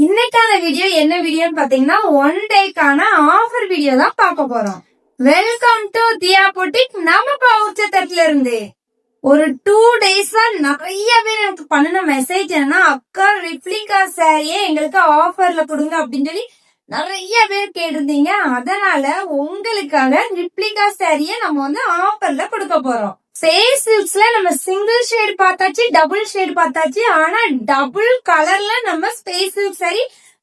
இன்னைக்கான வீடியோ என்ன வீடியோன்னு பாத்தீங்கன்னா ஒன் டேக்கான ஆஃபர் வீடியோ தான் பார்க்க போறோம். Welcome to Diya boutique. நம்ம உச்சத்தட்டுல இருந்து ஒரு 2 டேஸா நிறைய பேர் எனக்கு பண்ணின மெசேஜ் என்னன்னா, அக்கா ரிப்ளிகா சாரியே எங்களுக்கு ஆஃபர்ல கொடுங்க அப்படின்னு சொல்லி நிறைய பேர் கேட்டிருந்தீங்க. அதனால உங்களுக்காக ரிப்ளிகா சாரியை நம்ம ஆஃபர்ல கொடுக்க போறோம். ஃபேஸ் சில்க்ஸ்ல நம்ம சிங்கிள் ஷேட் பார்த்தாச்சு, டபுள் ஷேட் பார்த்தாச்சு. ஆனா டபுள் கலர்ல நம்ம ஃபேஸ் சில்க் சாரி,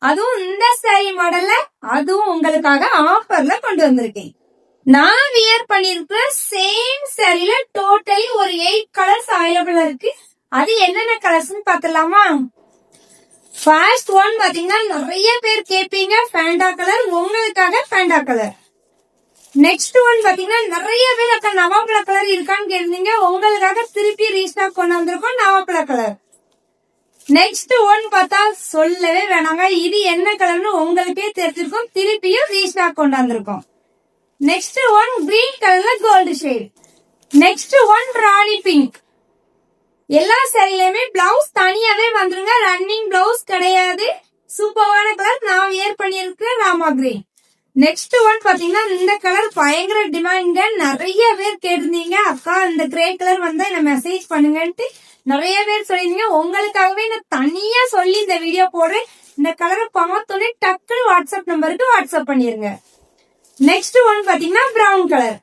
அதுவும் இந்த சாரி மாடல்ல, அதுவும் உங்களுக்காக ஆஃபர்ல கொண்டு வந்திருக்கேன். நான் வியர் பண்ணிருக்கிற சேம் சாரில டோட்டலி ஒரு 8 கலர்ஸ் அவைலபிள் இருக்கு. அது என்னென்ன கலர்ஸ் பாத்துலாமா? ஃபர்ஸ்ட் ஒன் பாத்தீங்கன்னா நிறைய பேர் கேட்பீங்க, ஃபேண்டா கலர். உங்களுக்காக ஃபேண்டா கலர். நெக்ஸ்ட் ஒன் பாத்தீங்கன்னா நிறைய பேர் அக்கா நவாப்பழ கலர் இருக்கான்னு கேட்டீங்க. உங்களுக்காக திருப்பி ரீஸ்டாக் கொண்டு வந்திருக்கோம் நவாப்பழ கலர். நெக்ஸ்ட் ஒன் பார்த்தா சொல்லவே வேணாங்க, இது என்ன கலர்னு உங்களுக்கே தெரிஞ்சிருக்கும். திருப்பியும் ரீஸ்டாக் கொண்டு வந்திருக்கோம். நெக்ஸ்ட் ஒன் கிரீன் கலர்ல கோல்டு ஷேட். நெக்ஸ்ட் ஒன் ராணி பிங்க். எல்லா சாரிலயுமே பிளவுஸ் தனியாவே வந்துருங்க, ரன்னிங் பிளவுஸ் கிடையாது. சூப்பரான கலர். நான் வியர் பண்ணிருக்கேன் ராமா கிரீன். நெக்ஸ்ட் ஒன் பாத்தீங்கன்னா இந்த கலர் பயங்கர டிமாண்ட். நிறைய பேர் கேட்டிருந்தீங்க, அக்கா இந்த கிரே கலர் வந்தா என்ன மெசேஜ் பண்ணுங்கன்ட்டு நிறைய பேர் சொல்லிருந்தீங்க. உங்களுக்காகவே நான் தனியா சொல்லி இந்த வீடியோ போடுறேன். இந்த கலரை பார்த்தோன்னே டக்குனு வாட்ஸ்அப் நம்பருக்கு வாட்ஸ்அப் பண்ணிருங்க. நெக்ஸ்ட் ஒன் பாத்தீங்கன்னா பிரவுன் கலர்.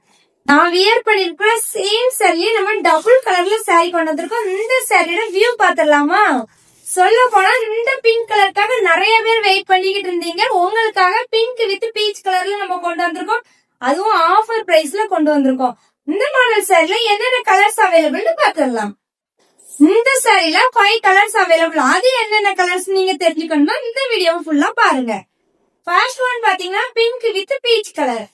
நான் வியர் பண்ணிருக்கிற சேம் சாரியே நம்ம டபுள் கலர்ல சாரி கொண்டு வந்திருக்கோம். இந்த சாரியோட வியூ பாத்திரலாமா? சொல்ல போனா இந்த பிங்க் கலருக்காக நிறைய பேர் வெயிட் பண்ணிக்கிட்டு இருந்தீங்க. உங்களுக்காக பிங்க் வித் பீச் கலர்ல நம்ம கொண்டு வந்திருக்கோம். அதுவும் ஆஃபர் பிரைஸ்ல கொண்டு வந்திருக்கோம். இந்த மாடல் சாரில என்னென்ன கலர்ஸ் அவைலபிள் பாத்திரலாம். இந்த சாரில 5 கலர்ஸ் அவைலபிள். அது என்னென்ன கலர்ஸ் நீங்க தெரிஞ்சுக்கணும்னா இந்த வீடியோ ஃபுல்லா பாருங்க. ஃபர்ஸ்ட் ஒன் பாத்தீங்கன்னா pink with peach colour.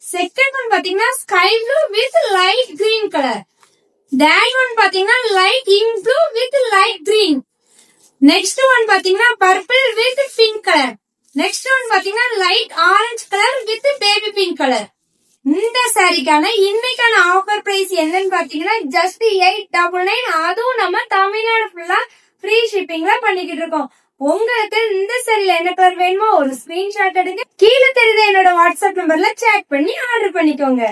Second one பாத்தீங்கன்னா sky blue with light green colour. Third one பாத்தீங்கன்னா light ink blue with light green. Next one பாத்தீங்கன்னா purple with pink colour. Next one பாத்தீங்கன்னா light orange colour with baby pink colour. இந்த சாரிக்கான இன்னைக்கான offer price என்னன்னு பாத்தீங்கன்னா just 899. அதுவும் நம்ம தமிழ்நாடு ஃபுல்லா ஃப்ரீ ஷிப்பிங்ல பண்ணிக்கிட்டு இருக்கோம். உங்களுக்கு இந்த சாரில என்ன கலர் வேணுமோ ஒரு ஸ்கிரீன்ஷாட் எடுங்க, கீழே தெரியுது என்னோட வாட்ஸ்அப் நம்பர்ல சேட் பண்ணி ஆர்டர் பண்ணிக்கோங்க.